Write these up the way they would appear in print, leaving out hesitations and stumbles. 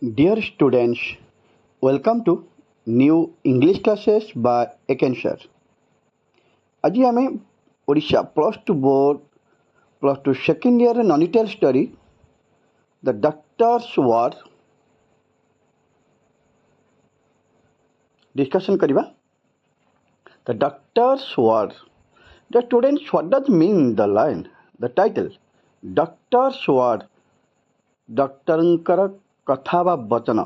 Dear students, welcome to new English classes by Eken sir. आज आम Odisha +2 board +2 second year नॉनिटल story the doctor's word discussion करवा. The doctor's word. The students, what does mean the line, the title? Doctor's word. डॉक्टरंकर कथा बा वचन.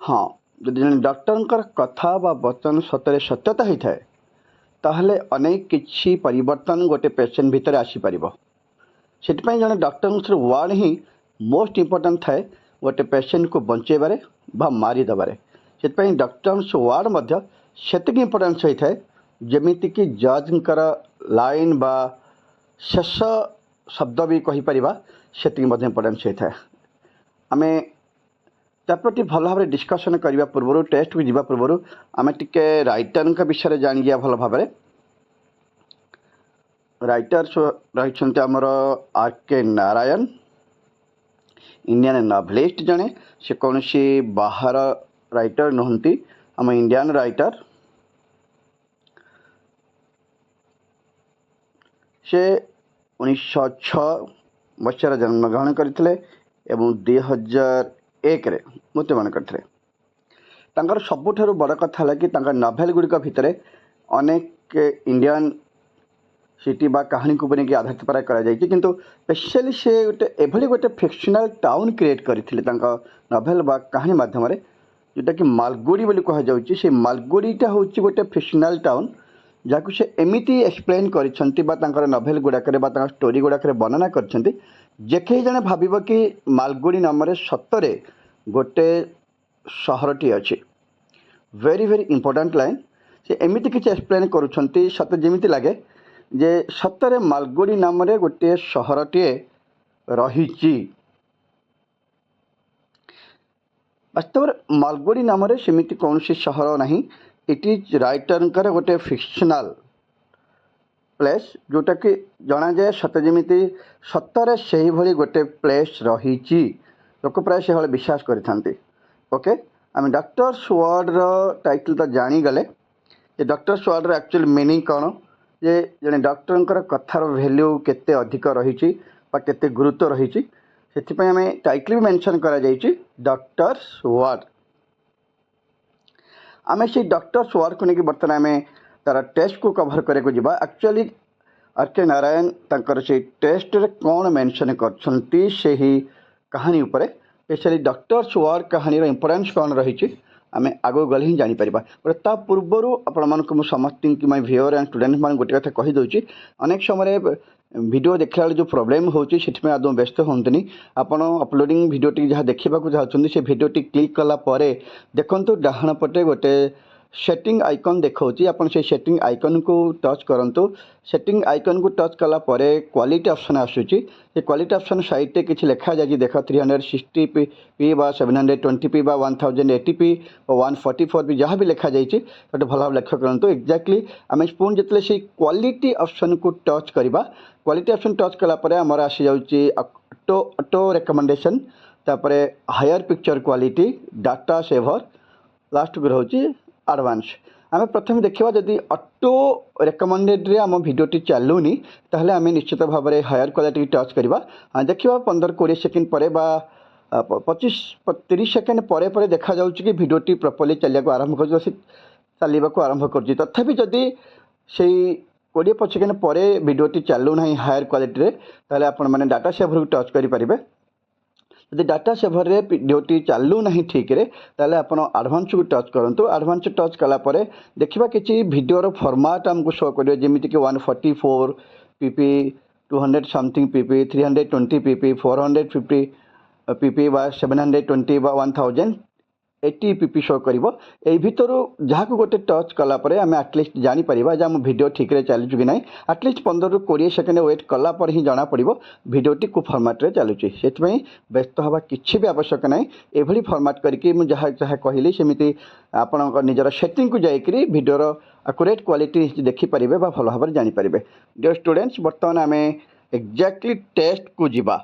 हाँ, जदि जन डॉक्टरंकर कथा बा वचन सतरे सत्यता होता है ताहले अनेक किछि परिवर्तन गोटे पेशेंट भितर आसीपर. से जन डॉक्टर वार्ड ही मोस्ट इम्पोर्टाट थाए गोटे पेशेंट को बचेबारे बा मारिदेबारे. से डॉक्टर्स वार्ड सेतिक इम्पोर्टान्स होता है जमीक जजंकर लाइन बा शेष शब्द भी कहीपर से इम्पोर्टान्स होता है. आम त्याप्रति भल भाव डिस्कसन करने पूर्व टेस्ट को जावा पूर्व आम टे राइटर विषय जान गया भल भाव. राइटर्स रही आमर आर.के. नारायण, इंडियन नॉवेलिस्ट जड़े. से कौन सी बाहर राइटर नुहति, आम इंडियन राइटर. से 1906 मसीहार जन्मग्रहण करते 2001 मृत्युवरण करते. सबुठ बड़ कथा है कि नॉवेल गुड़िक भितर अनेक इंडियन सिटी बा कहानी को लेकिन आधारित प्राय किंतु स्पेशली से गोटे एभली गोटे फिक्शनल टाउन क्रिएट करते नॉवेल बा कहानी माध्यम जोटा कि मालगुड़ी बोली कहुच्छे. से मालगुड़ीटा हूँ गोटे फिक्शनल टाउन जहाँ से एमती एक्सप्लेन कर नॉवेल गुड़ाक स्टोरी गुड़ाक वर्णना कर जेके जने भाव कि मालगुड़ी नाम सतरे गोटे सहरटी अच्छी. Very very important line. से एमती किसी एक्सप्लेन करुँच सत जमी लगे जे सतरे मालगुड़ी नाम गोटे सहरटी रही. वास्तव मालगुड़ी नाम सेमती कौन सी सहर ना. इट इज राइटर गोटे फिक्शनल प्लेस जोटा कि जना जाए सत जमी सतरे से ही भली गोटे प्लेस रही. लोक प्राय से भाई विश्वास करते. ओके, आम डॉक्टर्स वार्ड टाइटल तो जानीगले. डॉक्टर्स वार्ड एक्चुअली मीनिंग कौन, जे जड़े डॉक्टर कथार वैल्यू केते अधिक रही केते गुरुत्व रही. से आम टाइटल भी मेंशन करा डॉक्टर्स वार्ड. आम से डॉक्टर्स वार्ड को लेकिन बर्तमान आम तार टेस्ट को कभर करने को एक्चुअली आर.के. नारायण तंकर से टेस्ट रे कौन मेंशन करछंती से ही कहानी उपरे स्पेशली डॉक्टर्स वार्ड कहानी इंपोर्टेंस कौन रही आम आगो गले ही जापर. ता पूर्वर आपण समस्त व्यूअर एंड स्टूडेंट मान गोटे कथा कहीदे. अनेक समय वीडियो देखला जो प्रोब्लेम होची से आदौ व्यस्त हूँ. आपड़ अपलोडिंग वीडियो टी जहाँ देखा चाहते से वीडियो टी क्लिक कला देखु डाहाण पटे गोटे सेटिंग आइकन देखा. आप सेटिंग आइकन को टच करूँ. सेटिंग आइकन को टच कला क्वालिटी ऑप्शन आसूची. क्वालिटी ऑप्शन साइड किसी लिखा जाए देख 360p बा 720p बा 1080p और 144 भी जहाँ भी लिखा जाए भल भाव लक्ष्य करूँ. एक्जाक्टली आम पुणी जिते से क्वालिटी ऑप्शन को टच करवा. क्वालिटी ऑप्शन टच कलापर आमर आसी जाऊँगी ऑटो ऑटो रिकमेंडेशन, तापर higher picture quality, data saver, last को रोचे एडवांस. आम प्रथम देखा जदि ऑटो रिकमेंडेड रे आम भिडियोटी चलूनी ताहले आम निश्चित भाव में हायर क्वालिटी टच करवा. देखा 15-20 सेकेंड पर 25-30 सेकेंड पर देखा जाऊँ कि भिडियोटी प्रॉपर्ली चलिया आरंभ कर चलने आरंभ कर. तथापि जदि से 20-25 सेकेंड पर भिडियोटी चलू ना हायर क्वालिटी ताहले आपण मैंने डाटा सेवर को टच करेंगे. यदि डाटा सेवर रे भिडियोटी चलू ना ठीक रे ताले आपण एडवांस को टच करूँ. एडवांस टच कलापर देखा कि भिडियोर फॉर्मेट आमको शो कर जमीक 144 pp, 200 something pp, 320 pp, 450 pp बा 720 बा 1080 pp शो कर. भर जहाँ को गोटे टच कलापर आम आटलिस्ट जापर आम भिडियो ठीक रे चलुँ कि ना. आटलिस्ट 15-20 सेकेंड वेट कलापर ही जना पड़ भिडियोटी को फॉर्मेट चलुची. से व्यस्त हवा किसी भी आवश्यक ना. ये फॉर्मेट करके जहाँ जहाँ कहली सेमती आपण निजर सेटिंग को जाकरी भिडियोर एक्यूरेट क्वालिटी देखिपारे भल भाव जानीपर. डियर स्टूडेंट्स, बर्तमान आम एक्जाक्टली टेस्ट को जीवा.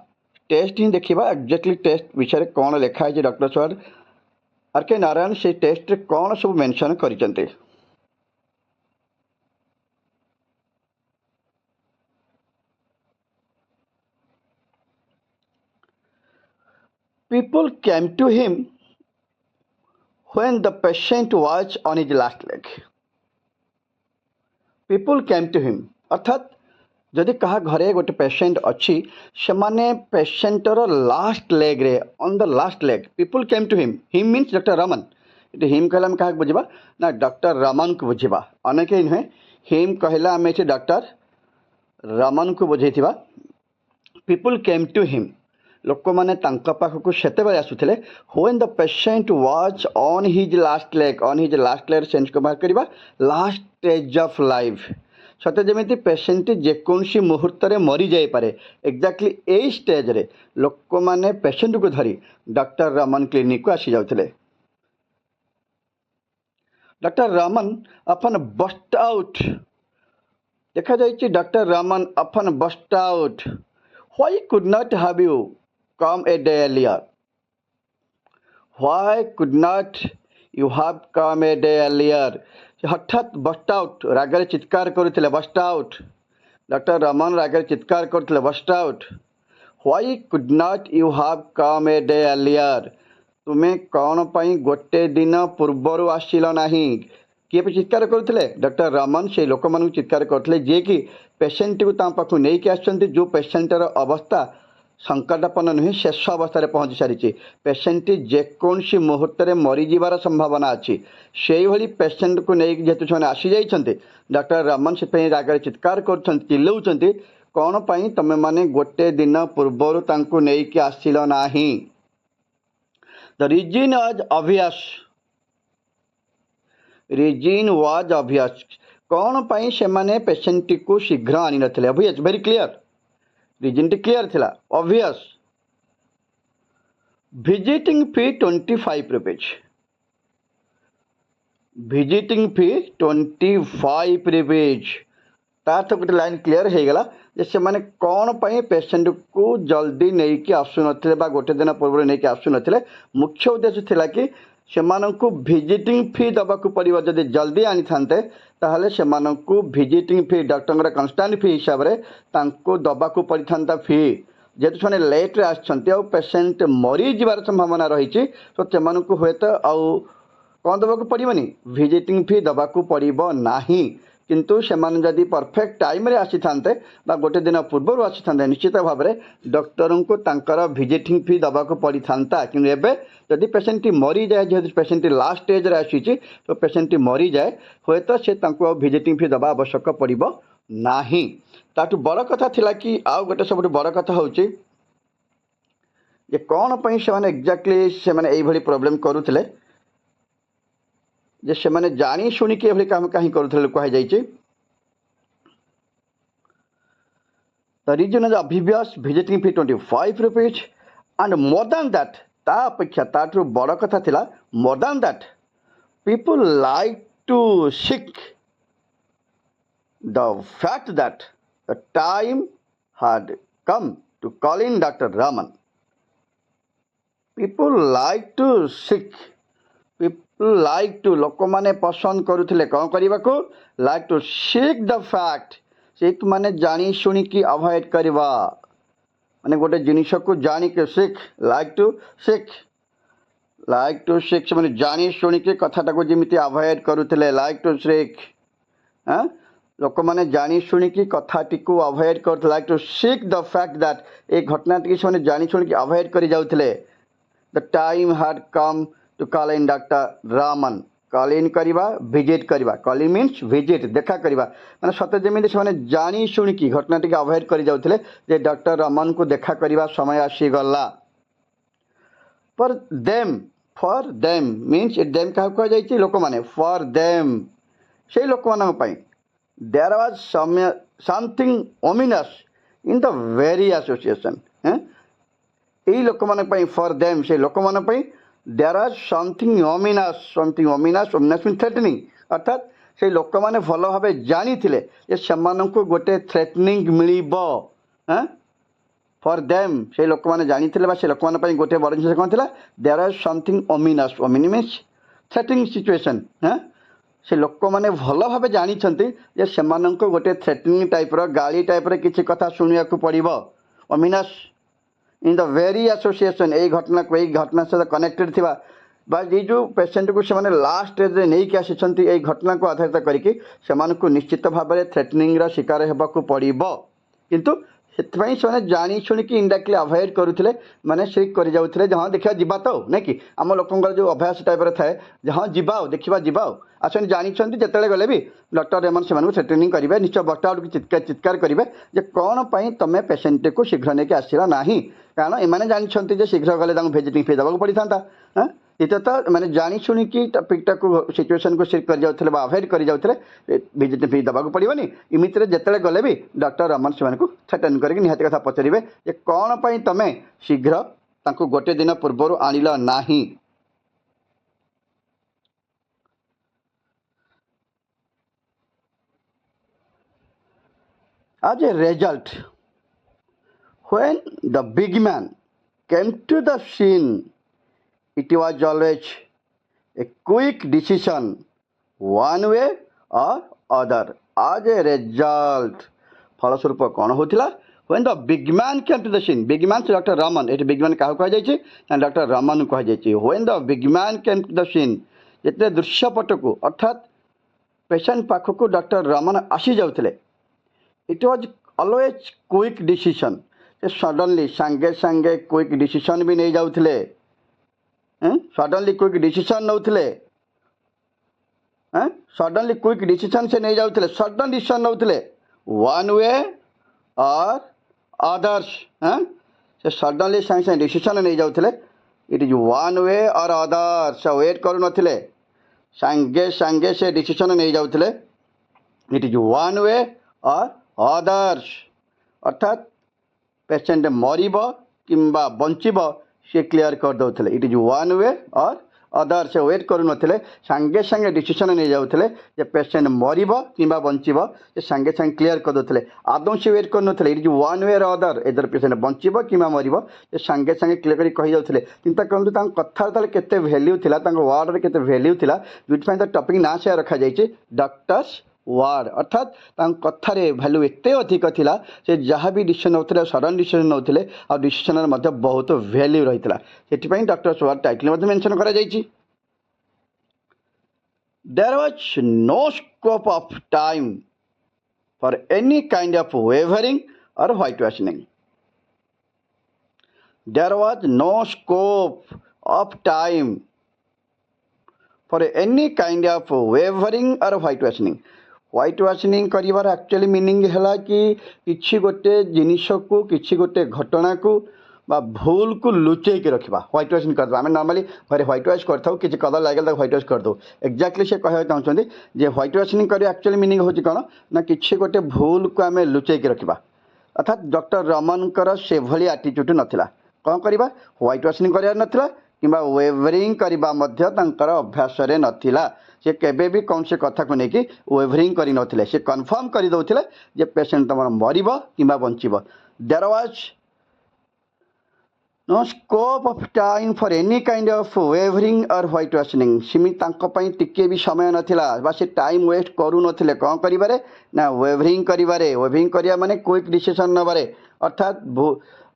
टेस्ट ही देखा एक्जाक्टली टेस्ट विषय कौन लिखाई डॉक्टर सर आर के नारायण से टेस्ट कौन सब मेंशन कर people came to him when the patient was on his last leg. People came to him अर्थात जदि कहा घरे गोटे पेशेंट अच्छी से माने पेशेंटर लास्ट लेग रे on the last leg people came to him means doctor Raman ये हिम कहला हम क्या बुझा ना डॉक्टर रमन को बुझा अनेक नुहे हिम कहला आम डॉक्टर रमन को बुझे पीपुल केम टू हिम लोक मैंने पाखक से आसुले when the patient was on his last leg सेंस को बाहर करवा लास्ट स्टेज ऑफ लाइफ सत्य जमी पेशेंट जेकोसी मुहूर्त में मरी जापे एक्जाक्टली यही स्टेज रे लोक मैंने पेशेंट को धरी डॉक्टर रमन क्लिनिक को आसी जाते डॉक्टर रमन अपन बस्ट आउट देखा जाए डॉक्टर रमन अपन burst out why could not have you come a day earlier why could not you have come a day earlier हठात बस्ट आउट रागर चित्कार करुले बस्ट आउट डॉक्टर रमन रागर चित्कार करुले burst out why could not you have come a day earlier तुम्हें कौन पाई गोटे दिन पूर्वर आसिल नहीं किए पे चित्कार करुले डॉक्टर रमन से लोक मान चित्कार करते जे कि पेशेंट को पाखु नहीं आसुँच जो पेशेंटर अवस्था संकटापन्न नुहे शेष अवस्था पहुँची सारी पेशेंट जेकोसी मुहूर्त में मरीजार संभावना अच्छी से ही पेशेंट को नहीं जेहतु से आसी जाइए डॉक्टर रमन से रागर चित्कार कर चिल्लाऊँ कौन पाई तमें माने गोटे दिन पूर्वर नहीं आसिल नाही द रीजन वाज ऑब्वियस कौन पाई से माने पेशेंट को शीघ्र आनी नथिले ऑब्वियस वेरी क्लियर रीजन टी क्लियर थिला obvious visiting fee 25 rupees visiting fee 25 rupees तार तो गोटे लाइन क्लियर हो गला जे से माने कौन पाई पेशेंट को जल्दी नहीं कि आसु नथिले बा गोटे दिन पूर्व नहीं कि आसु नथिले मुख्य उद्देश्य थिला कि सेमानंकु विजिटिंग फी दबाकू पड़िबो जदि जल्दी आनी थांते ताहले सेमानंकु विजिटिंग फी डॉक्टर कन्स्टांट फी हिसाब रे तांको दबाकू पड़ी थांता फी जेतु से लेट रे आछंती आ पेशेंट मरी जिबार संभावना रही तो सेमानंकु हुए तो आउ कौन दबाकू पड़िबनी विजिटिंग फी दबाकू पड़िबो नाही किंतु सेमाने जदि परफेक्ट टाइम रे आसी थांते बा गोटे दिन पूर्व आसी थांते निश्चित भाव में डॉक्टर को तांकर विजिटिंग फी दबाकू पड़ी थांता कि एबे जदि पेशेंट मरी जाए जेहेतु पेशेंट लास्ट स्टेज रे आसी तो पेशेंट मरी जाए हुए तो से तांको विजिटिंग फी दबा आवश्यक पड़िबो नाही ताटू बड़ कथा थिला कि आउ गोटे सब बड़ कथा होची जे कौन पई से माने एक्जाक्टली से माने एई भली प्रॉब्लम करूथिले जे से माने जानी सुनी के एभली काम काहे करूथिले कहि जाई छी the reason is obvious visiting fee 25 rupees and more than that ता अपेक्षा ताठू बड़ कथा थिला more than that people like to seek the fact that the time had come to call in Dr. Raman. People like to seek. People like to लोक माने पसंद करुथिले कौन करबा को like to seek the fact. Seek माने जानी सुनी की अवॉइड करवा माने गोटे जिनिस को जानी के सीख like to seek माने जानी सुनी के कथाटा को जेमिति अवॉइड करुथिले like to seek हां लोक मैंने जानी शुणी कथाटी को अवॉइड कर like to seek the fact that एक घटना से जानी शुणी अवॉइड कर जाउथिले the time had come to call in doctor Raman call in करवा विजिट करवा कॉल इन मीन्स विजिट देखा करवा माने सत्य जमी से जानी शुणी घटना अवॉइड कर जाउथिले जे डॉक्टर रमन को देखा करवा समय आसी गला फॉर देम मीन्स देम क्या कह जाइए लोक मैंने फॉर देम से लोक मान पई there was something ominous in the very association यही लोक मान for them से लोक मान there was something ominous mean threatening अर्थात से लोक मैंने भल भाव जानी थे जे सेमानंकु गोटे थ्रेटनिंग मिलिबो ଫର୍ ଦେମ୍ ସେ ଲୋକମାନେ ଜାଣିଥିଲେ ବା ସେ ଲୋକମାନଙ୍କ ପାଇଁ ଗୋଟିଏ ବଡ଼ ଜିନିଷ କ'ଣ ଥିଲା, there are something ominous. Ominous means threatening situation. ସେ ଲୋକମାନେ ଭଲ ଭାବେ ଜାଣିଛନ୍ତି ଯେ ସେମାନଙ୍କୁ ଗୋଟିଏ ଥ୍ରେଟିଂ ଟାଇପ୍ର ଗାଳି ଟାଇପ୍ର କିଛି କଥା ଶୁଣିବାକୁ ପଡ଼ିବ। ଓମିନସ୍ ଇନ୍ ଦ ଭେରି ଆସୋସିଏସନ୍, ଏଇ ଘଟଣାକୁ ଏଇ ଘଟଣା ସହିତ କନେକ୍ଟେଡ଼ ଥିବା ବା ଏଇ ଯେଉଁ ପେସେଣ୍ଟକୁ ସେମାନେ ଲାଷ୍ଟ ଷ୍ଟେଜ୍ରେ ନେଇକି ଆସିଛନ୍ତି ଏଇ ଘଟଣାକୁ ଆଧାରିତ କରିକି ସେମାନଙ୍କୁ ନିଶ୍ଚିତ ଭାବରେ ଥ୍ରେଟନିଂର ଶିକାର ହେବାକୁ ପଡ଼ିବ। କିନ୍ତୁ ସେଥିପାଇଁ ସେମାନେ ଜାଣି ଶୁଣିକି ଇନଡାଇରେକ୍ଟଲି ଆଭଏଡ଼ କରୁଥିଲେ, ମାନେ ସେ କରିଯାଉଥିଲେ ଯେ ହଁ ଦେଖିବା ଯିବା ତ ନାଇଁ କି। ଆମ ଲୋକଙ୍କର ଯେଉଁ ଅଭ୍ୟାସ ଟାଇପ୍ର ଥାଏ ଯେ ହଁ ଯିବା ଆଉ ଦେଖିବା ଯିବା ଆଉ ଆସନ୍ତି, ଜାଣିଛନ୍ତି ଯେତେବେଳେ ଗଲେ ବି ଡକ୍ଟର ଏମାନେ ସେମାନଙ୍କୁ ଥ୍ରେଟନିଂ କରିବେ, ନିଶ୍ଚୟ ବସ୍ ଆଉଟ୍କୁ ଚିତ୍କାର କରିବେ ଯେ କ'ଣ ପାଇଁ ତୁମେ ପେସେଣ୍ଟଟିକୁ ଶୀଘ୍ର ନେଇକି ଆସିଲା ନାହିଁ। କାରଣ ଏମାନେ ଜାଣିଛନ୍ତି ଯେ ଶୀଘ୍ର ଗଲେ ତାଙ୍କୁ ଭିଜିଟିଂ ଫି ଦେବାକୁ ପଡ଼ିଥାନ୍ତା। ଦ୍ୱିତୀୟତଃ ମାନେ ଜାଣି ଶୁଣିକି ଟପିକ୍ଟାକୁ ସିଚୁଏସନ୍କୁ ସିଟ୍ କରିଯାଉଥିଲେ ବା ଆଭଏଡ଼ କରିଯାଉଥିଲେ, ଭିଜିଟିଂ ଫି ଦେବାକୁ ପଡ଼ିବନି। ଏମିତିରେ ଯେତେବେଳେ ଗଲେ ବି ଡକ୍ଟର ରମନ ସେମାନଙ୍କୁ ଥ୍ରେଟନ୍ କରିକି ନିହାତି କଥା ପଚାରିବେ ଯେ କ'ଣ ପାଇଁ ତୁମେ ଶୀଘ୍ର ତାଙ୍କୁ ଗୋଟିଏ ଦିନ ପୂର୍ବରୁ ଆଣିଲ ନାହିଁ। As a result, when the big man came to the scene, it was always a quick decision, one way or other. As a result, ଫଳସ୍ୱରୂପ କ'ଣ ହେଉଥିଲା, when the big man came to the scene, big man doctor Raman, ଏଠି big man କାହାକୁ କୁହାଯାଇଛି ନା doctor ରମନକୁ କୁହାଯାଇଛି। when the big man came to the scene, ଯେତେବେଳେ ଦୃଶ୍ୟପଟକୁ ଅର୍ଥାତ୍ ପେସେଣ୍ଟ ପାଖକୁ ଡକ୍ଟର ରମନ ଆସିଯାଉଥିଲେ, it was always quick decision, ସେ ସଡନଲି ସାଙ୍ଗେ ସାଙ୍ଗେ କ୍ୱିକ୍ ଡିସିସନ୍ ବି ନେଇଯାଉଥିଲେ। ସଡନଲି କ୍ୱିକ୍ ଡିସିସନ୍ ନେଉଥିଲେ, ସଡନଲି କ୍ୱିକ୍ ଡିସିସନ୍ ସେ ନେଇଯାଉଥିଲେ, ସଡନ୍ ଡିସିସନ୍ ନେଉଥିଲେ, ୱାନ୍ ୱେ ଅର୍ ଅଦର୍ସ। ସେ ସଡନଲି ସାଙ୍ଗେ ସାଙ୍ଗେ ଡିସିସନ୍ ନେଇଯାଉଥିଲେ। It is one way or others, wait କରୁନଥିଲେ, ସାଙ୍ଗେ ସାଙ୍ଗେ ସେ ଡିସିସନ୍ ନେଇଯାଉଥିଲେ। It is one way or others, ଅର୍ଥାତ୍ ପେସେଣ୍ଟ ମରିବ କିମ୍ବା ବଞ୍ଚିବ ସେ କ୍ଲିୟର କରିଦେଉଥିଲେ। ଇଟ୍ is one way or other, ସେ ୱେଟ୍ କରୁନଥିଲେ, ସାଙ୍ଗେ ସାଙ୍ଗେ ଡିସିସନ୍ ନେଇଯାଉଥିଲେ ଯେ ପେସେଣ୍ଟ ମରିବ କିମ୍ବା ବଞ୍ଚିବ ସେ ସାଙ୍ଗେ ସାଙ୍ଗେ କ୍ଲିୟର କରିଦେଉଥିଲେ। ଆଦୌ ସେ ୱେଟ୍ କରୁନଥିଲେ। It is one way other, either patient ବଞ୍ଚିବ କିମ୍ବା ମରିବ ସେ ସାଙ୍ଗେ ସାଙ୍ଗେ କ୍ଲିୟର କରି କହିଯାଉଥିଲେ। ଚିନ୍ତା କରନ୍ତୁ ତାଙ୍କ କଥାରେ ତାହେଲେ କେତେ ଭ୍ୟାଲ୍ୟୁ ଥିଲା, ତାଙ୍କ ୱାର୍ଡ଼ରେ କେତେ ଭ୍ୟାଲ୍ୟୁ ଥିଲା, ଯେଉଁଥିପାଇଁ ତା ଟପିକ୍ ନାଁ ସେୟା ରଖାଯାଇଛି ଡକ୍ଟର୍ସ ୱାର୍ଡ଼। ଅର୍ଥାତ୍ ତାଙ୍କ କଥାରେ ଭ୍ୟାଲ୍ୟୁ ଏତେ ଅଧିକ ଥିଲା, ସେ ଯାହା ବି ଡିସିସନ୍ ନେଉଥିଲେ ସଡନ୍ ଡିସିସନ୍ ନେଉଥିଲେ, ଆଉ ଡିସିସନ୍ରେ ମଧ୍ୟ ବହୁତ ଭ୍ୟାଲ୍ୟୁ ରହିଥିଲା। ସେଥିପାଇଁ ଡକ୍ଟର୍ସ ୱାର୍ଡ଼ ଟାଇଟଲ୍ ମଧ୍ୟ ମେନସନ୍ କରାଯାଇଛି। There was no scope of time for any kind of wavering or whitewashing. There was no scope of time for any kind of wavering or whitewashing. whitewashing କରିବାର actually meaning ହେଲା କି କିଛି ଗୋଟେ ଜିନିଷକୁ, କିଛି ଗୋଟେ ଘଟଣାକୁ ବା ଭୁଲକୁ ଲୁଚେଇକି ରଖିବା, ହ୍ୱାଇଟ୍ ୱାଶିଂ କରିଦେବା। ଆମେ ନର୍ମାଲି ଘରେ ହ୍ୱାଇଟ୍ ୱାଶ୍ କରିଥାଉ, କିଛି କଲର୍ ଲାଗିଲେ ତାକୁ ହ୍ୱାଇଟ୍ ୱାଶ୍ କରିଦେଉ। ଏକ୍ଜାକ୍ଟଲି ସେ କହିବାକୁ ଚାହୁଁଛନ୍ତି ଯେ ହ୍ୱାଇଟ୍ ୱାଶିଂ କରିବା ଆକ୍ଚୁଆଲି ମିନିଂ ହେଉଛି କ'ଣ ନା କିଛି ଗୋଟେ ଭୁଲକୁ ଆମେ ଲୁଚେଇକି ରଖିବା। ଅର୍ଥାତ୍ ଡକ୍ଟର ରମନଙ୍କର ସେଭଳି ଆଟିଚ୍ୟୁଡ଼୍ ନଥିଲା। କ'ଣ କରିବା, ହ୍ୱାଇଟ୍ ୱାଶିଂ କରିବାର ନଥିଲା କିମ୍ବା ୱେଭରିଂ କରିବା ମଧ୍ୟ ତାଙ୍କର ଅଭ୍ୟାସରେ ନଥିଲା। ସେ କେବେ ବି କୌଣସି କଥାକୁ ନେଇକି ୱେଭରିଂ କରିନଥିଲେ, ସେ କନଫର୍ମ କରିଦେଉଥିଲେ ଯେ ପେସେଣ୍ଟ ତୁମର ମରିବ କିମ୍ବା ବଞ୍ଚିବ। There was no scope of time for any kind of wavering or whitewashing. ସେମିତି ତାଙ୍କ ପାଇଁ ଟିକେ ବି ସମୟ ନଥିଲା ବା ସେ ଟାଇମ୍ ୱେଷ୍ଟ କରୁନଥିଲେ କ'ଣ କରିବାରେ ନା ୱେଭରିଂ କରିବାରେ। ୱେଭରିଂ କରିବା ମାନେ କ୍ୱିକ୍ ଡିସିସନ୍ ନେବାରେ, ଅର୍ଥାତ୍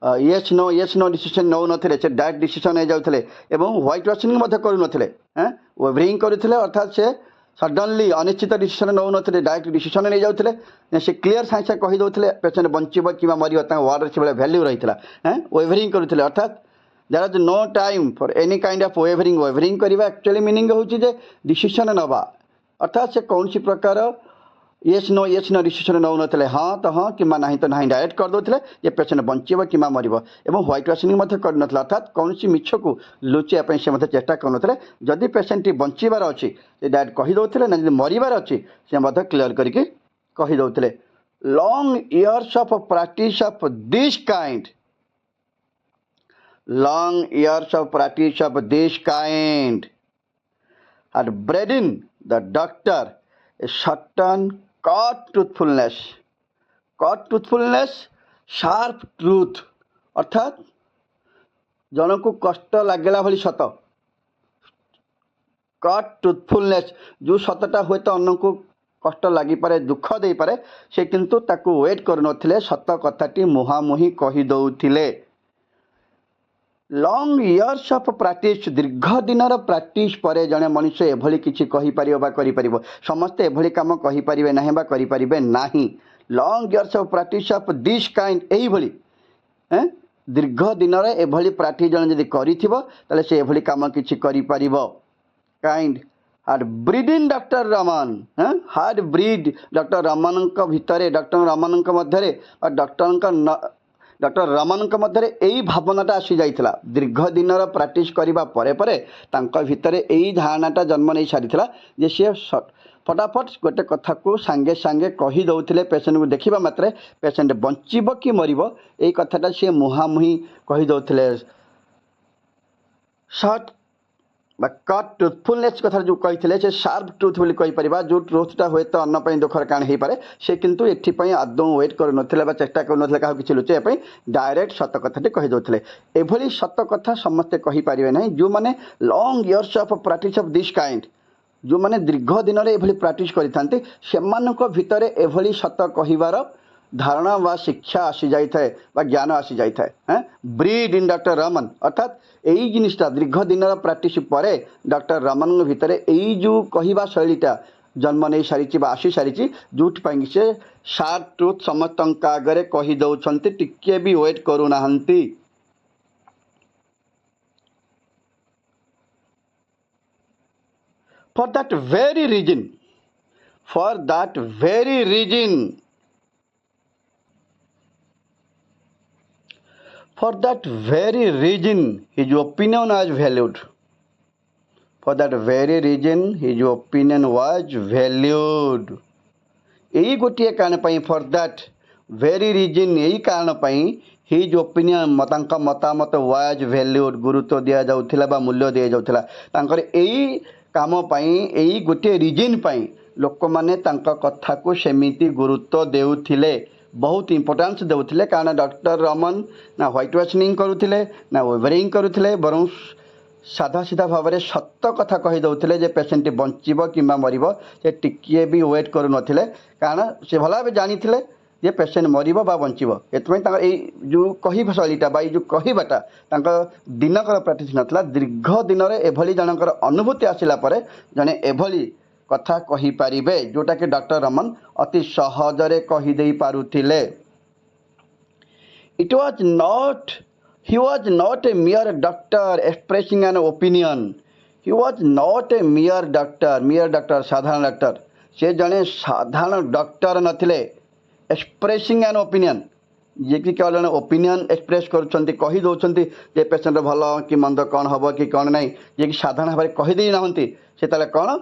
ୟେସ୍ ନୋ ଡିସିସନ୍ ନେଉନଥିଲେ, ସେ ଡାଇରେକ୍ଟ ଡିସିସନ୍ ନେଇଯାଉଥିଲେ ଏବଂ ହ୍ୱାଇଟ୍ ୱାଶିଂ ମଧ୍ୟ କରୁନଥିଲେ। ୱେଭରିଂ କରୁଥିଲେ, ଅର୍ଥାତ୍ ସେ ସଡନଲି ଅନିଶ୍ଚିତ ଡିସିସନ୍ ନେଉନଥିଲେ, ଡାଇରେକ୍ଟ ଡିସିସନ୍ ନେଇଯାଉଥିଲେ। ସେ କ୍ଲିୟର ସାଙ୍ଗେ ସାଙ୍ଗେ କହିଦେଉଥିଲେ ପେସେଣ୍ଟ ବଞ୍ଚିବ କିମ୍ବା ମରିବ, ତାଙ୍କ ୱାର୍ଡ଼ରେ ସେଭଳିଆ ଭ୍ୟାଲ୍ୟୁ ରହିଥିଲା। ୱେଭରିଂ କରୁଥିଲେ, ଅର୍ଥାତ୍ there is no time for any kind of wavering. Wavering କରିବା ଆକ୍ଚୁଆଲି ମିନିଂ ହେଉଛି ଯେ ଡିସିସନ୍ ନେବା, ଅର୍ଥାତ୍ ସେ କୌଣସି ପ୍ରକାର ୟେସ୍ ନୋ ଡିସିସନ୍ ନେଉନଥିଲେ, ହଁ ତ ହଁ କିମ୍ବା ନାହିଁ ତ ନାହିଁ, ଡାଇରେକ୍ଟ କରିଦେଉଥିଲେ ଯେ ପେସେଣ୍ଟ ବଞ୍ଚିବ କିମ୍ବା ମରିବ। ଏବଂ ହ୍ୱାଇଟ୍ ୱାଶିଂ ମଧ୍ୟ କରିନଥିଲେ, ଅର୍ଥାତ୍ କୌଣସି ମିଛକୁ ଲୁଚେଇବା ପାଇଁ ସେ ମଧ୍ୟ ଚେଷ୍ଟା କରୁନଥିଲେ। ଯଦି ପେସେଣ୍ଟଟି ବଞ୍ଚିବାର ଅଛି ସେ ଡାଇରେକ୍ଟ କହିଦେଉଥିଲେ, ନା ଯଦି ମରିବାର ଅଛି ସେ ମଧ୍ୟ କ୍ଲିୟର କରିକି କହିଦେଉଥିଲେ। Long years of practice of this kind, long years of practice of this kind had bred in the doctor a certain cut truthfulness, sharp truth, अर्थात जन को कष्ट लगेगा भली सत कट ट्रुथफुलनेस जो सतटा हुए तो अन्न को कष्ट लगिपे दुख दे पारे से किंतु ताकू वेट कर सत कथाटी मुहांमुही कहीदे लंग इयर्स ऑफ प्रैक्टिस दीर्घ दिन प्रैक्टिस पर जड़े मनुष्य एभली किसी कहीपर समस्ते एभली कम कहीपर ना करें ना lung years of practice of this kind यही दीर्घ दिन एभली प्रैक्टिस जन जब कर कम किसी कर kind hard breed in doctor Raman hard breed doctor Raman भितर डॉक्टर रमन मध्य और डॉक्टर रमन मध्य यही भावनाटा आसी जाइथिला दीर्घ दिन प्रैक्टिस करबा परे परे तांका भितर यही धारणाटा जन्म नहीं सारी जे सी फटाफट गोटे कथा को सांगे सांगे कही दौले पेसेंट को देखा मात्रे पेसेंट बंचब कि मरिब यही कथाटा सी मुहांमुही कही दौले सर्ट कट ट्रुथफुलनेस कथा जो कही से शार्प ट्रुथ बोली कहीपर जो ट्रुथटा हुए तो अन्न दुखर कारण हो पाए से किंतु एपाई आदौ वेट कर चेष्टा कर क्या किसी लुचाई डायरेक्ट सत कथाटी कहीदे एभली सत कथा समस्ते कहीपर ना जो मैंने lung years of practice of this kind जो मैंने दीर्घ दिन में प्रैक्टिस करते भितर एभली सत कहबार धारणा व शिक्षा आसी जाए ज्ञान आसी जाए ब्रीड इन डॉक्टर रमन अर्थात यही जिनटा दीर्घ दिन प्रैक्टिस पर डॉक्टर रमन भितर यही जो कहवा शैलीटा जन्म नहीं सारी आसी सारी जो से शार्प ट्रुथ समस्त आगे कहीदे टिके भी wait करूना for that very reason for that very reason for that very reason his opinion was valued for that very reason his opinion was valued यही गोटे कारण फॉर दैट वेरी रिजन यही कारण his opinion मतामत was valued गुरुत्व दि जाऊला मूल्य दि जाऊला यही काम यही गोटे रिजन लोक मैंने कथा को सेमिति गुरुत्व देउथिले बहुत इंपोर्टान्स देउथिले कारण डॉक्टर रमन ना व्हाइट वाशिंग करुथिले ना ओवरिंग करुथिले बरं साधा सीधा भाव में सत कथा कहीदे जे पेसेंट बंचब कि मरब से टिके भी वेट करू नथिले कारण से भल भाव जानी जे पेसेंट मरब बा बंचब एपाई जो कह शैलीटा बा जो कहबाटा दिनकर प्रैक्टिस नाला दीर्घ दिन में एभली जनकर अनुभूति आसला जड़े एभली कथा कहीपर जोटा कि डॉक्टर रमन अति सहजरे कहीदे पारुथिले it was not he was not a mere doctor expressing an opinion he was not a mere doctor साधारण डॉक्टर से जड़े साधारण डॉक्टर नथिले एक्सप्रेसिंग एन ओपिनियन ये कि केवल जन ओपिनियन एक्सप्रेस कहीदे जे पेसेंट भल कि मंद कौन हम कि कौन ना जे कि साधारण भाव में कहीदे ना से कौन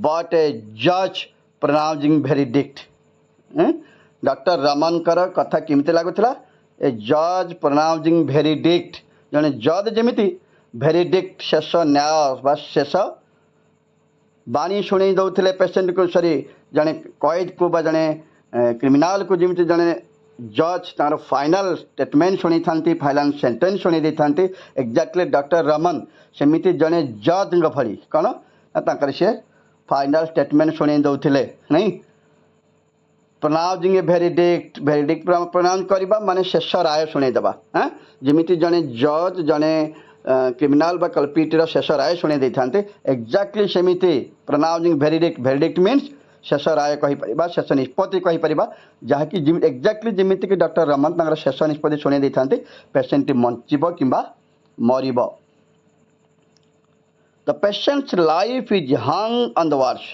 बट ए जज प्रोनाउंसिंग वेरिडिक्ट डॉक्टर रमन कथा केमती लगुला ए जज प्रोनाउंसिंग वेरिडिक्ट जड़े जज जमी वेरिडिक्ट शेष न्याय शेष बाणी शुणी दौले पेसेंट को सॉरी जड़े कैद को जड़े क्रिमिनाल को जमी जड़े जज तार फाइनाल स्टेटमेंट शुणी था फाइनाल सेंटेंस शुणी था एक्जाक्टली डॉक्टर रमन सेमिति जड़े जज भली कौन से फाइनाल स्टेटमेंट शुणी दौले नहीं प्रोनाउंसिंग ए वेरिडिक्ट प्रोनाउंस करवा माने शेष राय शुणेदेवा हाँ जमी जड़े जज जड़े क्रिमिनाल बा कल्पिटर शेष राय शुणे था एक्जाक्टली सेमिति प्रोनाउंसिंग वेरिडिक्ट मीन्स शेष राय कहीपर शेष निष्पत्ति कहीपर जहाँकि एक्जाक्टली जमीती कि डॉक्टर रमन शेष निष्पत्ति शुणे था पेसेंट बंचब कि मरब the patient's life is hung on the words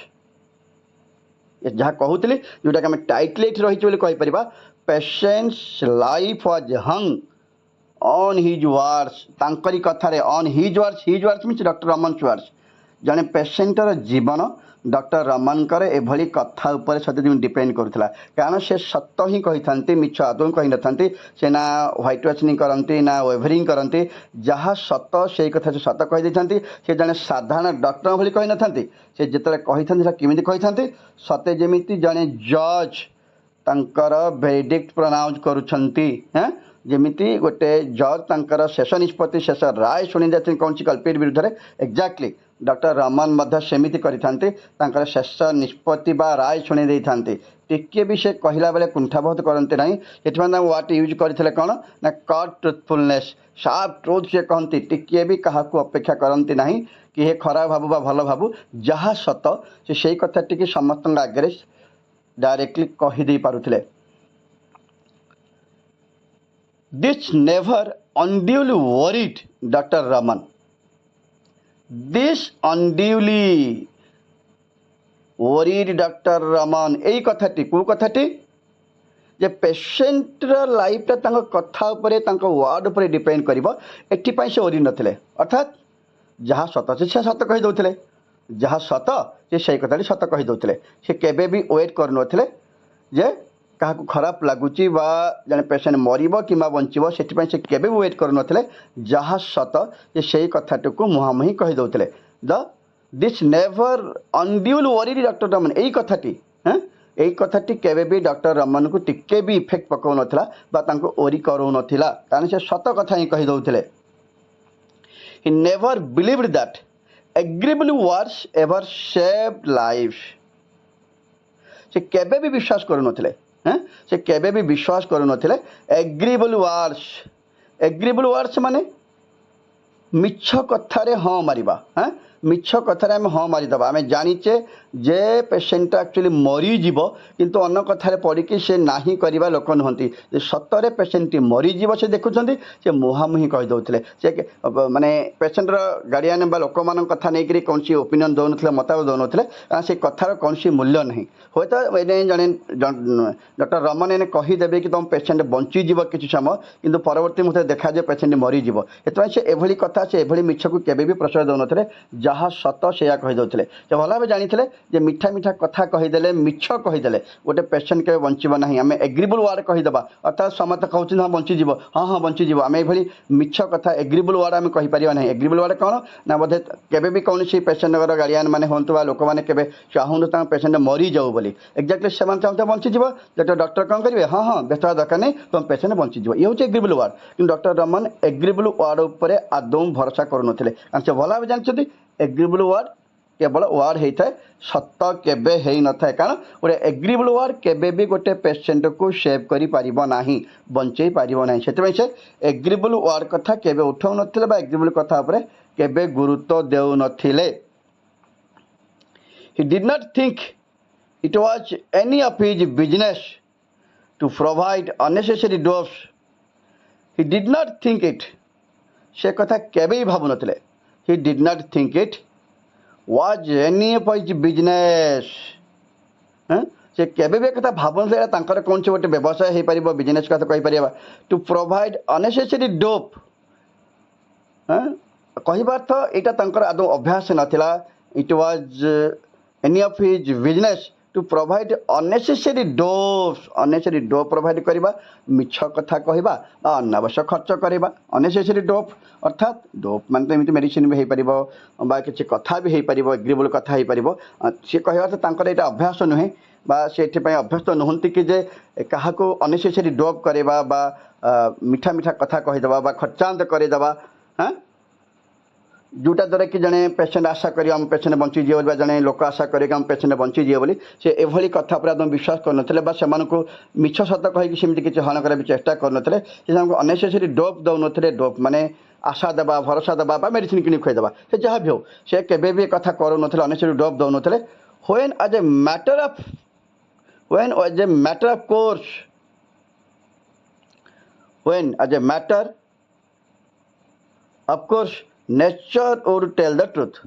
जहाँ कहूली जोटा कि टाइटल रही कहीपर patient's life was hung on his words तांकरी कथार on his words means doctor Raman words जड़े पेसेंटर जीवन डॉक्टर रमनकर एभली कथा उपर सत डिपेंड करूला कारण से सत ही कही था मिछ आदौ कही न था से ना व्हाइट वाशिंग करती ना ओवरिंग करती जहाँ सत से कथा से सत कही से जड़े साधारण डॉक्टर भली कही न था से जिते कही था केमी कही था सते जमी जड़े जज तांकर वेरिडिक्ट प्रोनाउंस करुछंती हैं ଯେମିତି ଗୋଟେ ଜଜ୍ ତାଙ୍କର ଶେଷ ନିଷ୍ପତ୍ତି ଶେଷ ରାୟ ଶୁଣି ଯାଇଛନ୍ତି କୌଣସି କଲ୍ପିଟ୍ ବିରୁଦ୍ଧରେ ଏକ୍ଜାକ୍ଟଲି ଡକ୍ଟର ରମନ ମଧ୍ୟ ସେମିତି କରିଥାନ୍ତି ତାଙ୍କର ଶେଷ ନିଷ୍ପତ୍ତି ବା ରାୟ ଶୁଣି ଦେଇଥାନ୍ତି ଟିକିଏ ବି ସେ କହିଲା ବେଳେ କୁଣ୍ଠାବୋଧ କରନ୍ତି ନାହିଁ ସେଥିପାଇଁ ତାଙ୍କୁ ୱାର୍ଡ ୟୁଜ୍ କରିଥିଲେ କ'ଣ ନା କଟ୍ ଟ୍ରୁଥଫୁଲନେସ୍ ସାର୍ପ ଟ୍ରୁଥ୍ ସେ କହନ୍ତି ଟିକିଏ ବି କାହାକୁ ଅପେକ୍ଷା କରନ୍ତି ନାହିଁ କି ହେ ଖରାପ ଭାବୁ ବା ଭଲ ଭାବୁ ଯାହା ସତ ସେ ସେଇ କଥାଟିକି ସମସ୍ତଙ୍କ ଆଗରେ ଡାଇରେକ୍ଟଲି କହିଦେଇ ପାରୁଥିଲେ This never unduly worried Dr. Raman. This unduly worried Dr. Raman. এই কথাটি কেଉଁ কথাଟି ଯେ ପେସେଣ୍ଟର ଲାଇଫଟା ତାଙ୍କ କଥା ଉପରେ ତାଙ୍କ ୱାର୍ଡ଼ ଉପରେ ଡିପେଣ୍ଡ କରିବ ଏଥିପାଇଁ ସେ ଓରି ନଥିଲେ ଅର୍ଥାତ୍ ଯାହା ସତ ସେ ସତ କହିଦେଉଥିଲେ ଯାହା ସତ ସେ ସେଇ କଥାଟି ସତ କହିଦେଉଥିଲେ ସେ କେବେ ବି ୱେଟ୍ କରୁନଥିଲେ ଯେ କାହାକୁ ଖରାପ ଲାଗୁଛି ବା ଜଣେ ପେସେଣ୍ଟ ମରିବ କିମ୍ବା ବଞ୍ଚିବ ସେଥିପାଇଁ ସେ କେବେ ବି ୱେଟ୍ କରୁନଥିଲେ ଯାହା ସତ ଯେ ସେଇ କଥାଟିକୁ ମୁହାଁମୁହିଁ କହିଦେଉଥିଲେ this never ଅନଡ୍ୟୁଲି worried doctor Raman ଏଇ କଥାଟି କେବେ ବି ଡକ୍ଟର ରମନକୁ ଟିକେ ବି ଇଫେକ୍ଟ ପକାଉନଥିଲା ବା ତାଙ୍କୁ ଓରି କରାଉନଥିଲା କାରଣ ସେ ସତ କଥା ହିଁ କହିଦେଉଥିଲେ he never believed that agreeable words ever save life ସେ କେବେ ବି ବିଶ୍ୱାସ କରୁନଥିଲେ ସେ କେବେ ବି ବିଶ୍ୱାସ କରୁନଥିଲେ ଏଗ୍ରିଏବଲ୍ ୱାର୍ଡସ୍ ମାନେ ମିଛ କଥାରେ ହଁ ମାରିବା ମିଛ କଥାରେ ଆମେ ହଁ ମାରିଦେବା ଆମେ ଜାଣିଛେ ଯେ ପେସେଣ୍ଟଟା ଆକ୍ଚୁଆଲି ମରିଯିବ କିନ୍ତୁ ଅନ୍ୟ କଥାରେ ପଡ଼ିକି ସେ ନାହିଁ କରିବା ଲୋକ ନୁହନ୍ତି ଯେ ସତରେ ପେସେଣ୍ଟଟି ମରିଯିବ ସେ ଦେଖୁଛନ୍ତି ସେ ମୁହାଁମୁହିଁ କହିଦେଉଥିଲେ ସେ ମାନେ ପେସେଣ୍ଟର ଗାର୍ଡ଼ିଆନ୍ ବା ଲୋକମାନଙ୍କ କଥା ନେଇକରି କୌଣସି ଓପିନିଅନ୍ ଦେଉନଥିଲେ ମତାମତ ଦେଉନଥିଲେ କାରଣ ସେ କଥାର କୌଣସି ମୂଲ୍ୟ ନାହିଁ ହୁଏତ ଏନେ ଜଣେ ଡକ୍ଟର ରମନ ଏନେ କହିଦେବେ କି ତୁମ ପେସେଣ୍ଟ ବଞ୍ଚିଯିବ କିଛି ସମୟ କିନ୍ତୁ ପରବର୍ତ୍ତୀ ମୁହୂର୍ତ୍ତରେ ଦେଖାଯିବ ପେସେଣ୍ଟ ମରିଯିବ ସେଥିପାଇଁ ସେ ଏଭଳି କଥା ସେ ଏଭଳି ମିଛକୁ କେବେ ବି ପ୍ରଶ୍ରୟ ଦେଉନଥିଲେ ଯାହା ସତ ସେଇଆ କହିଦେଉଥିଲେ ସେ ଭଲ ଭାବେ ଜାଣିଥିଲେ ଯେ ମିଠା ମିଠା କଥା କହିଦେଲେ ମିଛ କହିଦେଲେ ଗୋଟେ ପେସେଣ୍ଟ କେବେ ବଞ୍ଚିବ ନାହିଁ ଆମେ ଏଗ୍ରିଏବଲ୍ ୱାର୍ଡ଼ କହିଦେବା ଅର୍ଥାତ୍ ସମସ୍ତେ କହୁଛନ୍ତି ହଁ ବଞ୍ଚିଯିବ ହଁ ବଞ୍ଚିଯିବ ଆମେ ଏଭଳି ମିଛ କଥା ଏଗ୍ରିଏବଲ୍ ୱାର୍ଡ଼ ଆମେ କହିପାରିବା ନାହିଁ ଏଗ୍ରିଏବଲ୍ ୱାର୍ଡ଼ କ'ଣ ନା ବୋଧେ କେବେ ବି କୌଣସି ପେସେଣ୍ଟଙ୍କର ଗାର୍ଡ଼ିଆନ୍ ମାନେ ହୁଅନ୍ତୁ ବା ଲୋକମାନେ କେବେ ଚାହୁଁନ୍ତୁ ତାଙ୍କ ପେସେଣ୍ଟ ମରିଯାଉ ବୋଲି ଏକ୍ଜାକ୍ଟଲି ସେମାନେ ଚାହୁଁଥିଲେ ବଞ୍ଚିଯିବ ଯେତେବେଳେ ଡକ୍ଟର କ'ଣ କରିବେ ହଁ ବ୍ୟସ୍ତ ହେବା ଦରକାର ନାହିଁ ତୁମ ପେସେଣ୍ଟ ବଞ୍ଚିଯିବ ଇଏ ହେଉଛି ଏଗ୍ରିଏବଲ୍ ୱାର୍ଡ଼ କିନ୍ତୁ ଡକ୍ଟର ରମନ ଏଗ୍ରିଏବଲ୍ ୱାର୍ଡ଼ ଉପରେ ଆଦୌ ଭରସା କରୁନଥିଲେ କାରଣ ସେ ଭଲ ଭାବେ ଜାଣିଛନ୍ତି ଏଗ୍ରିଏବଲ୍ ୱାର୍ଡ଼ କେବଳ ୱାର୍ଡ଼ ହେଇଥାଏ ସତ କେବେ ହେଇନଥାଏ କାରଣ ଗୋଟେ ଏଗ୍ରିଏବଲ୍ ୱାର୍ଡ଼ କେବେ ବି ଗୋଟେ ପେସେଣ୍ଟକୁ ସେଭ୍ କରିପାରିବ ନାହିଁ ବଞ୍ଚେଇ ପାରିବ ନାହିଁ ସେଥିପାଇଁ ସେ ଏଗ୍ରିଏବଲ୍ ୱାର୍ଡ଼ କଥା କେବେ ଉଠାଉନଥିଲେ ବା ଏଗ୍ରିଏବଲ୍ କଥା ଉପରେ କେବେ ଗୁରୁତ୍ୱ ଦେଉନଥିଲେ he did not think it was any of his business to provide unnecessary dose he did not think it ସେ କଥା କେବେ ବି ଭାବୁନଥିଲେ he did not think it was any of his business ସେ କେବେ ବି କଥା ଭାବନ୍ତି ଏଇଟା ତାଙ୍କର କୌଣସି ଗୋଟେ ବ୍ୟବସାୟ ହେଇପାରିବ ବିଜନେସ୍ କଥା କହିପାରିବା ଟୁ ପ୍ରୋଭାଇଡ୍ ଅନନେସେସରୀ ଡୋପ୍ କହିବା ଅର୍ଥ ଏଇଟା ତାଙ୍କର ଆଦୌ ଅଭ୍ୟାସ ନଥିଲା it was any of his business to provide unnecessary dope provide କରିବା ମିଛ କଥା କହିବା ବା ଅନାବଶ୍ୟକ ଖର୍ଚ୍ଚ କରିବା ଅନନେସେସରୀ ଡୋପ୍ ଅର୍ଥାତ୍ ଡୋପ୍ ମାନେ ତ ଏମିତି ମେଡ଼ିସିନ୍ ବି ହେଇପାରିବ ବା କିଛି କଥା ବି ହେଇପାରିବ ଏଗ୍ରିଏବଲ୍ କଥା ହେଇପାରିବ ସେ କହିବା ଅର୍ଥ ତାଙ୍କର ଏଇଟା ଅଭ୍ୟାସ ନୁହେଁ ବା ସେ ଏଥିପାଇଁ ଅଭ୍ୟସ୍ତ ନୁହନ୍ତି କି ଯେ କାହାକୁ ଅନନେସେସରୀ ଡୋପ୍ କରିବା ବା ମିଠା ମିଠା କଥା କହିଦେବା ବା ଖର୍ଚ୍ଚାନ୍ତ କରିଦେବା ଯେଉଁଟା ଦ୍ୱାରା କି ଜଣେ ପେସେଣ୍ଟ ଆଶା କରିବ ଆମ ପେସେଣ୍ଟ ବଞ୍ଚିଯିବ ବୋଲି ବା ଜଣେ ଲୋକ ଆଶା କରିବ କି ଆମ ପେସେଣ୍ଟ ବଞ୍ଚିଯିବ ବୋଲି ସେ ଏଭଳି କଥା ଉପରେ ଆଦୌ ବିଶ୍ୱାସ କରୁନଥିଲେ ବା ସେମାନଙ୍କୁ ମିଛ ସତ କହିକି ସେମିତି କିଛି ହରଣ କରିବା ପାଇଁ ଚେଷ୍ଟା କରୁନଥିଲେ ସେ ସେମାନଙ୍କୁ ଅନନେସେସରୀ ଡୋପ୍ ଦେଉନଥିଲେ ଡୋପ୍ ମାନେ ଆଶା ଦେବା ଭରସା ଦେବା ବା ମେଡ଼ିସିନ୍ କିଣି ଖୁଆଇଦେବା ସେ ଯାହା ବି ହେଉ ସେ କେବେ ବି କଥା କରୁନଥିଲେ ଅନନେସେସରୀ ଡୋପ୍ ଦେଉନଥିଲେ when as a matter of course nature would tell the truth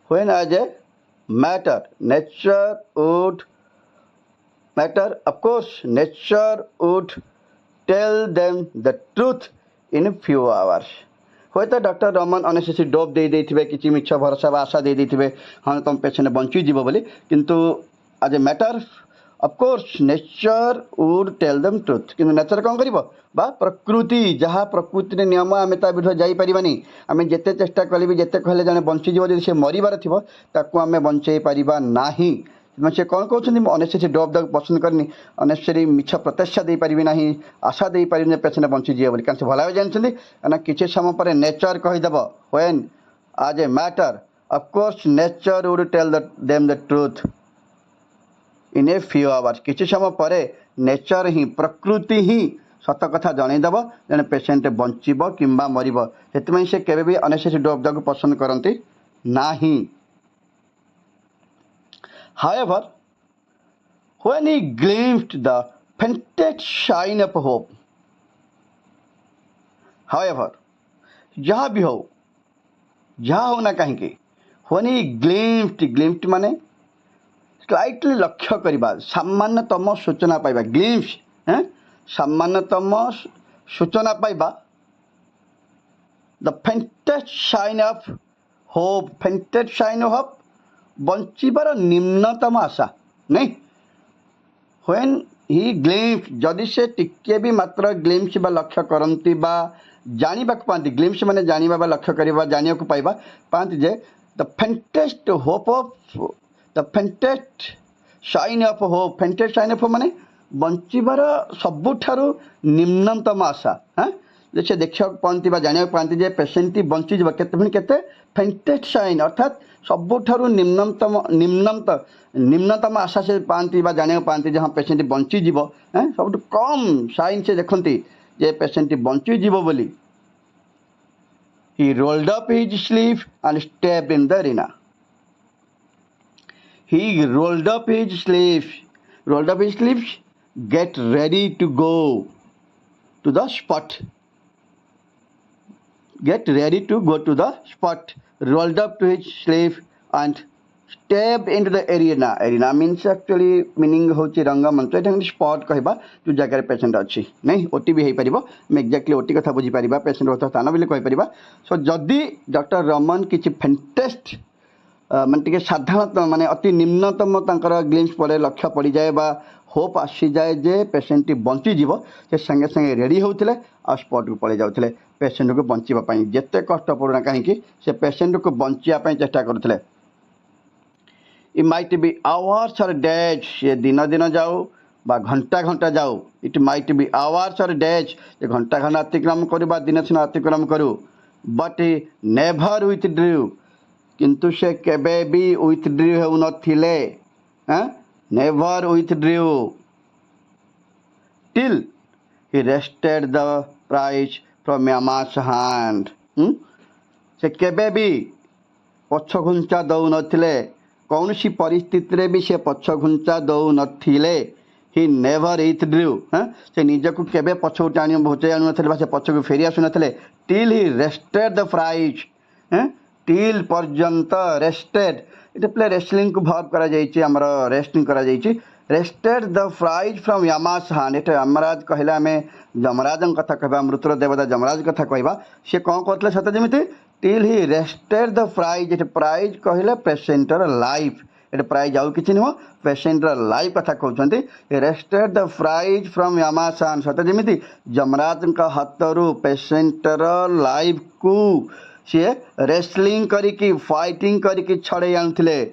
when as a matter of course nature would tell them the truth in a few hours ହୁଏତ ଡକ୍ଟର ରମନ ଅନନେସେସରୀ ଡୋପ୍ ଦେଇଥିବେ କିଛି ମିଛ ଭରସା ବା ଆଶା ଦେଇଥିବେ ହଁ ତୁମ ପେସେଣ୍ଟ ବଞ୍ଚିଯିବ ବୋଲି କିନ୍ତୁ as a matter of course nature would tell them truth କିନ୍ତୁ ନେଚର୍ କ'ଣ କରିବ ବା ପ୍ରକୃତି ଯାହା ପ୍ରକୃତିର ନିୟମ ଆମେ ତା ବିରୁଦ୍ଧରେ ଯାଇପାରିବାନି ଆମେ ଯେତେ ଚେଷ୍ଟା କଲେ ବି ଯେତେ କହିଲେ ଜଣେ ବଞ୍ଚିଯିବ ଯଦି ସେ ମରିବାର ଥିବ ତାକୁ ଆମେ ବଞ୍ଚାଇ ପାରିବା ନାହିଁ से कौन कहते अनेसेसरी डोप देवाक पसंद करनी अनेसेसरी मिछ प्रत्याशा दे पारि ना आशा दे पारि पेसेंट बंचीजे बोली कारण से भल भाव जानते ना किसी समय पर नेचर कहीदेव when as a matter of course nature would tell them the truth in a few hours किसी समय पर नेचर ही प्रकृति ही सत कथा जनईदेव जन पेसेंट बंचब कि मरब से केवे भी अनेसेसरी डोप देवाक पसंद करती नहीं. However, when he glimpsed the faintest shine of hope, however, जहाँ भी हो ना कहीं when he glimpsed माने स्लाइटली लक्ष्य करवा सामान्यतम सूचना पाइबा ग्लिम्स सामान्यतम सूचना पाइबा the faintest shine of hope faintest shine of hope बंचीबार निम्नतम आशा नहीं व्हेन ही ग्लिम्स जदि से टिके भी मात्र ग्लिम्स बा लक्ष्य करती बा जानिबा पाती ग्लिम्स माने जानिबा बा लक्ष्य करवा जानिया को पाइबा पाती जे the faintest hope of the faintest shine of hope faintest shine of hope माने बंचीबार सबुठारु निम्नतम आशा हाँ जैसे देखा पाती जाना पाती जे पेसेंट बंची जा के फेंटेस्ट शाइन अर्थात सबुठारु निम्नतम आशा से पाती जाना पाती जहाँ पेसेंट बंचीज सब कम शाइन से देखती जे पेसेंट बंचीज बोली. He rolled up his sleeve and stepped in the arena. He rolled up his sleeves, get ready to go to the spot. Get ready to go to the spot. Rolled up to his sleeve and stepped into the arena. Arena means actually meaning होची रंगमंच एटा spot कहबा जो जगह patient अच्छी नहीं OT भी हो पार मैं एक्जाक्टली ओटी कथा बुझी पार पेशेंट बर्तमान स्थान बोले कहीपर. सो जदि डॉक्टर रमन किसी फेंटेस्ट माने साधारण माने अति निम्नतम तंकर ग्लिम्स पर लक्ष्य पड़ जाए बा होप आसी जाए जे पेसेंट बंचीज से संगे संगे रेडी होते आ स्पॉट को पड़े जाते पेसेंट को बचापी जिते कष्ट पड़ना कहीं से पेसेंट को बचापी चेष्टा करते. इट माइट बी आवर्स और डेज ये दिन दिन जाऊ बा घंटा घंटा जाऊ इट माइट बी आवर्स और डेज ये घंटा घंटा अतिक्रम करूँ दिन सीना अतिक्रम करूँ बट नेभर विथड्रू किंतु से केबे भी विथड्रू हो नथिले never withdraw till he rested the prize from Yama's hand. से केबे भी पछ घुंचा दौ नथिले कौन सी परिस्थिति भी से पछ घुंचा दौ नथिले. ही नेभर विथड्रू से निजक केबे पछ टाणी भोचे आनु नथिले से पछ को फेरी आसु नथिले till he rested the prize till पर्यंत रेस्टेड ये प्ले रेस्लिंग को भर्व करा जाइए आमर रेस्टिंग करा जाइए wrested the prize from Yama's hand. ये यमराज कहले आम यमराज कथा कह मृतर देवता यमराज कथा कहवा सी कौन कहते सत जमी till he rested the prize. ये प्राइज कहले पेसेंटर लाइफ ये प्राइज आउ कि नुह पेसेंटर लाइफ कथा कहते wrested the prize from Yama's hand सत जमी यमराज हाथरू पेसेंटर लाइफ को सी रेस्लिंग करिकी फाइटिंग करिकी छड़े आनुले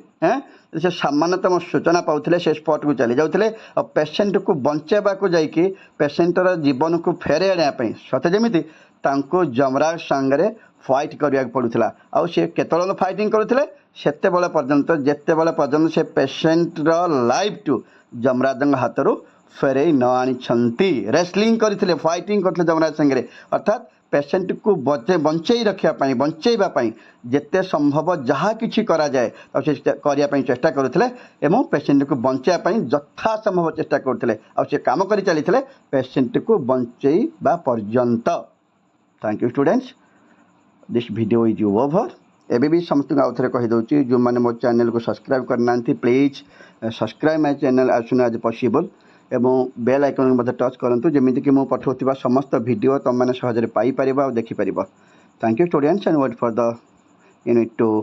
से सामान्यतम सूचना पाते से स्पॉट को चली जाते और पेसेंट को बचाइबा को जाकि पेसेंटर जीवन को फेरे आने सत जमी यमराज सांगे फाइट करने पड़ूला आउ सी केतल फाइटिंग करुले सेते बेले पर्यंत जिते बेले पर्यंत से पेसेंटर लाइफ टू यमराज हाथरू फेरे न आनी रेस्लिंग करते फाइटिंग करते यमराज सांगे अर्थात पेसेंट को बंचई रखापी बंचेवाई जिते संभव जहाँ कि कराए करने चेष्टा करुले एवं पेसेंट को बंचापी यथा संभव चेष्टा करुले आ कम कर चली पेसेंट को बंचेवा पर्यंत. Thank you students this video is over. एबे भी समस्त आउ थे कहीदे जो मैंने मो चैनल को सब्सक्राइब करना please subscribe my channel as soon as possible एवं बेल आइकन को टच करूँ जमीक कि मुझे पठाऊा समस्त वीडियो तुम मैंने सहज पाइपर और देखिपर. Thank you students and wait for the unit 2.